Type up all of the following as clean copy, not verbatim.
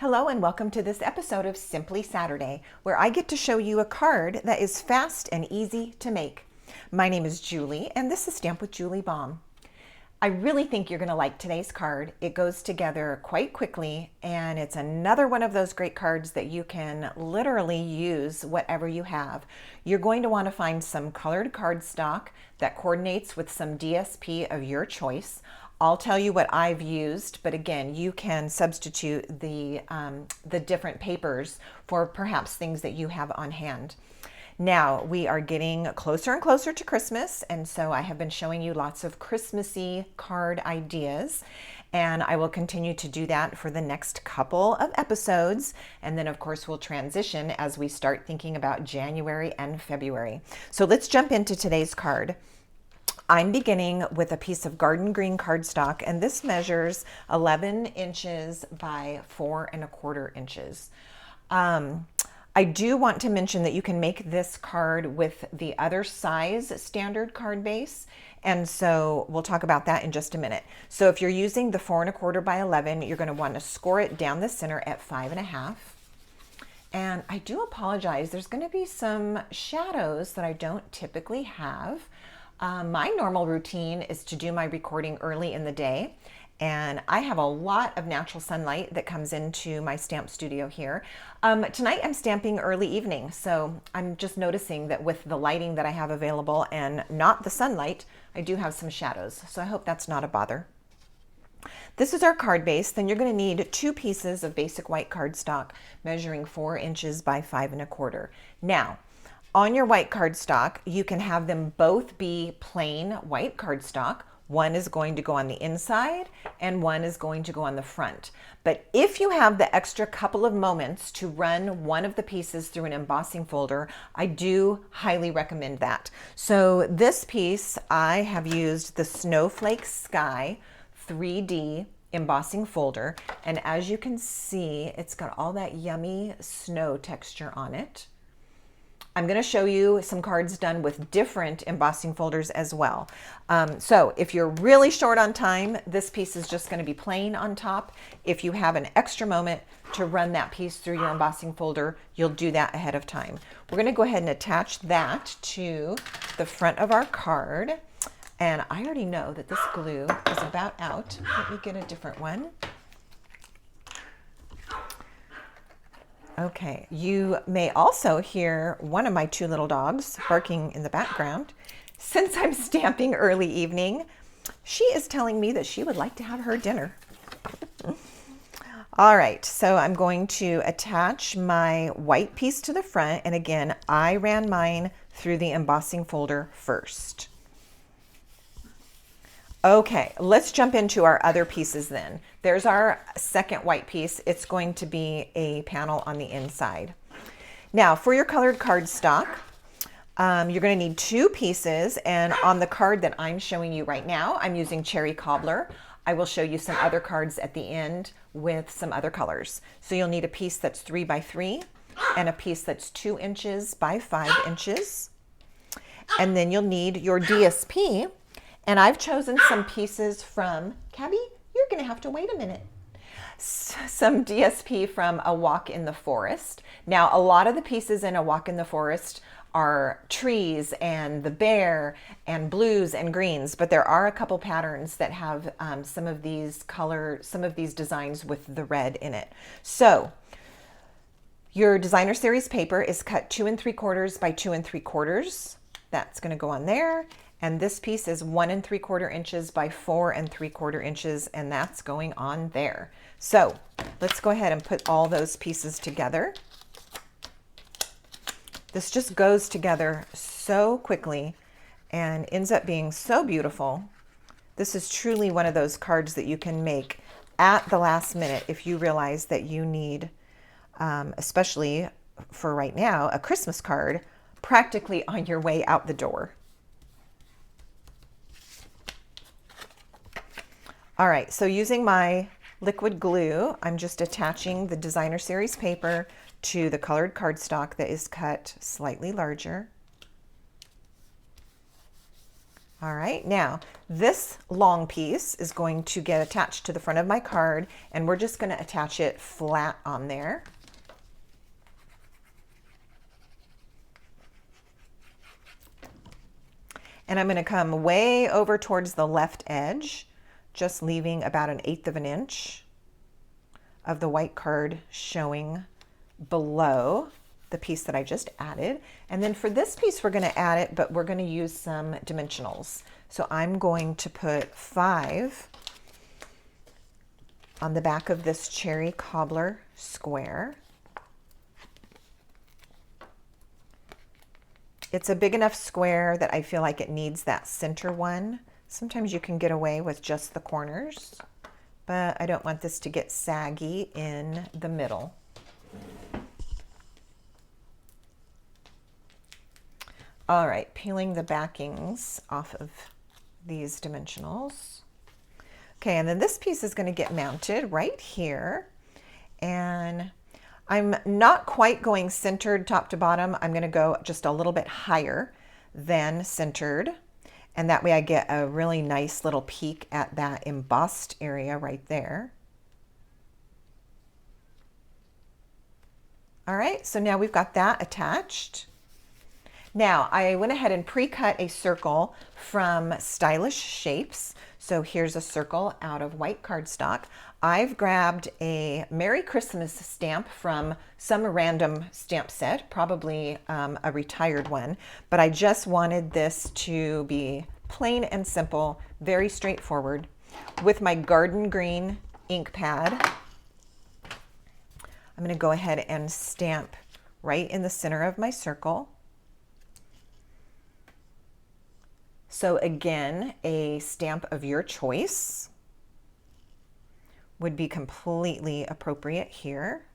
Hello and welcome to this episode of Simply Saturday, where I get to show you a card that is fast and easy to make. My name is Julie and this is Stamp with Julie Baum. I really think you're going to like today's card. It goes together quite quickly and it's another one of those great cards that you can literally use whatever you have. You're going to want to find some colored cardstock that coordinates with some DSP of your choice. I'll tell you what I've used, but again, you can substitute the different papers for perhaps things that you have on hand. Now, we are getting closer and closer to Christmas, and so I have been showing you lots of Christmassy card ideas, and I will continue to do that for the next couple of episodes, and then of course we'll transition as we start thinking about January and February. So let's jump into today's card. I'm beginning with a piece of garden green cardstock, and this measures 11 inches by 4 1/4 inches. I do want to mention that you can make this card with the other size standard card base, and so we'll talk about that in just a minute. So if you're using the 4 1/4 by 11, you're going to want to score it down the center at 5 1/2. And I do apologize, there's going to be some shadows that I don't typically have. My normal routine is to do my recording early in the day, and I have a lot of natural sunlight that comes into my stamp studio here. Tonight I'm stamping early evening, so I'm just noticing that with the lighting that I have available and not the sunlight, I do have some shadows, so I hope that's not a bother. This is our card base. Then you're going to need 2 pieces of basic white cardstock measuring 4 inches by 5 1/4. Now, on your white cardstock, you can have them both be plain white cardstock. One is going to go on the inside and one is going to go on the front. But if you have the extra couple of moments to run one of the pieces through an embossing folder, I do highly recommend that. So this piece, I have used the Snowflake Sky 3D embossing folder. And as you can see, it's got all that yummy snow texture on it. I'm going to show you some cards done with different embossing folders as well. So if you're really short on time, this piece is just going to be plain on top. If you have an extra moment to run that piece through your embossing folder, you'll do that ahead of time. We're going to go ahead and attach that to the front of our card. And I already know that this glue is about out. Let me get a different one. Okay, you may also hear one of my 2 little dogs barking in the background. Since I'm stamping early evening, she is telling me that she would like to have her dinner. All right, so I'm going to attach my white piece to the front, and again, I ran mine through the embossing folder first. Okay, let's jump into our other pieces then. There's our second white piece. It's going to be a panel on the inside. Now, for your colored cardstock, you're going to need 2 pieces, and on the card that I'm showing you right now, I'm using Cherry Cobbler. I will show you some other cards at the end with some other colors. So you'll need a piece that's 3 by 3 and a piece that's 2 inches by 5 inches. And then you'll need your DSP. And I've chosen some pieces from, Cabby, you're going to have to wait a minute. Some DSP from A Walk in the Forest. Now, a lot of the pieces in A Walk in the Forest are trees and the bear and blues and greens, but there are a couple patterns that have some of these designs with the red in it. So your designer series paper is cut 2 3/4 by 2 3/4. That's going to go on there. And this piece is 1 3/4 inches by 4 3/4 inches, and that's going on there. So let's go ahead and put all those pieces together. This just goes together so quickly and ends up being so beautiful. This is truly one of those cards that you can make at the last minute if you realize that you need, especially for right now, a Christmas card practically on your way out the door. All right, so using my liquid glue, I'm just attaching the designer series paper to the colored cardstock that is cut slightly larger. All right, now this long piece is going to get attached to the front of my card, and we're just going to attach it flat on there. And I'm going to come way over towards the left edge, just leaving about 1/8 of an inch of the white card showing below the piece that I just added. And then for this piece, we're going to add it, but we're going to use some dimensionals. So I'm going to put 5 on the back of this cherry cobbler square. It's a big enough square that I feel like it needs that center one. Sometimes you can get away with just the corners, but I don't want this to get saggy in the middle. All right, peeling the backings off of these dimensionals. Okay, and then this piece is going to get mounted right here. And I'm not quite going centered top to bottom. I'm going to go just a little bit higher than centered. And that way I get a really nice little peek at that embossed area right there. All right, so now we've got that attached. Now, I went ahead and pre-cut a circle from Stylish Shapes. So here's a circle out of white cardstock. I've grabbed a Merry Christmas stamp from some random stamp set, probably a retired one, but I just wanted this to be plain and simple, very straightforward. With my garden green ink pad, I'm going to go ahead and stamp right in the center of my circle. So again, a stamp of your choice would be completely appropriate here.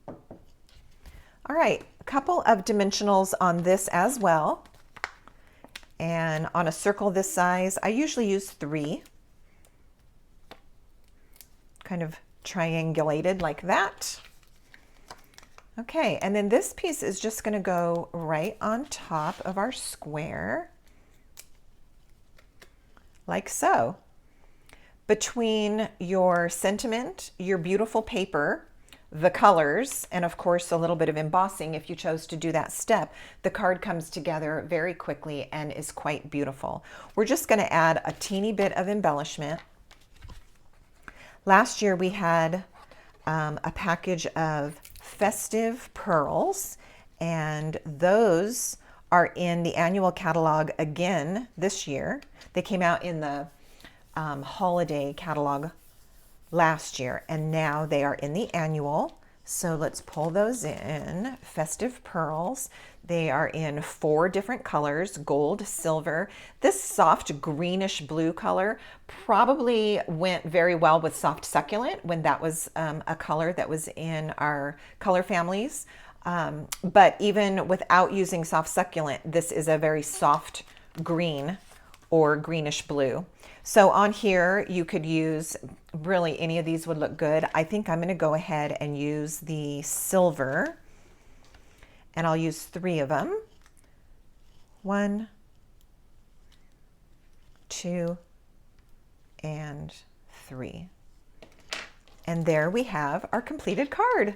All right, a couple of dimensionals on this as well. And on a circle this size, I usually use 3. Kind of triangulated like that. Okay, and then this piece is just going to go right on top of our square. Like so. Between your sentiment, your beautiful paper, the colors, and of course a little bit of embossing if you chose to do that step, the card comes together very quickly and is quite beautiful. We're just going to add a teeny bit of embellishment. Last year we had a package of festive pearls, and those are in the annual catalog again this year. They came out in the holiday catalog last year, and now they are in the annual. So let's pull those in. Festive pearls. They are in 4 different colors: gold, silver. This soft greenish blue color probably went very well with soft succulent when that was a color that was in our color families. But even without using soft succulent, this is a very soft green or greenish blue. So on here, you could use, really any of these would look good. I think I'm going to go ahead and use the silver, and I'll use 3 of them. 1, 2, and 3. And there we have our completed card.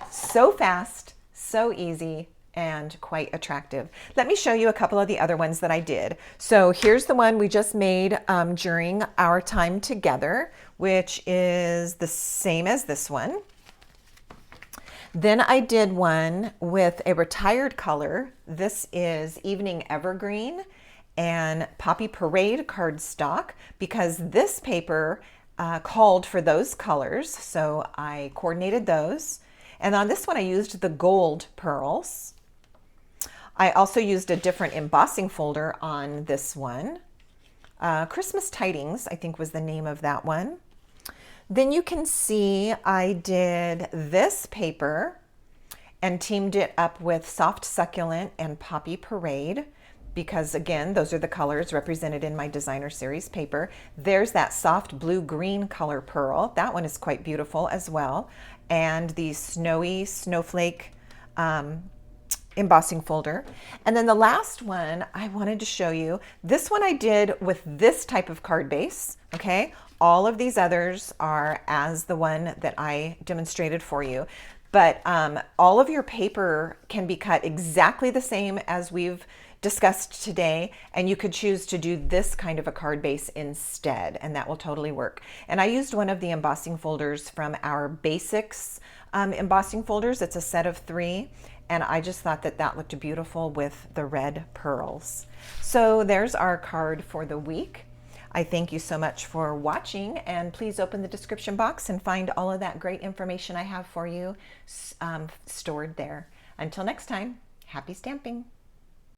So fast, so easy, and quite attractive. Let me show you a couple of the other ones that I did. So here's the one we just made during our time together, which is the same as this one. Then I did one with a retired color. This is Evening Evergreen and Poppy Parade cardstock, because this paper called for those colors. So I coordinated those. And on this one, I used the gold pearls. I also used a different embossing folder on this one. Christmas Tidings, I think was the name of that one. Then you can see I did this paper and teamed it up with Soft Succulent and Poppy Parade, because again, those are the colors represented in my designer series paper. There's that soft blue-green color pearl. That one is quite beautiful as well. And the snowy snowflake embossing folder. And then the last one I wanted to show you, this one I did with this type of card base, okay? All of these others are as the one that I demonstrated for you. But all of your paper can be cut exactly the same as we've discussed today, and you could choose to do this kind of a card base instead, and that will totally work. And I used one of the embossing folders from our basics embossing folders. It's a set of 3, and I just thought that that looked beautiful with the red pearls. So there's our card for the week. I thank you so much for watching, and please open the description box and find all of that great information I have for you stored there. Until next time, happy stamping.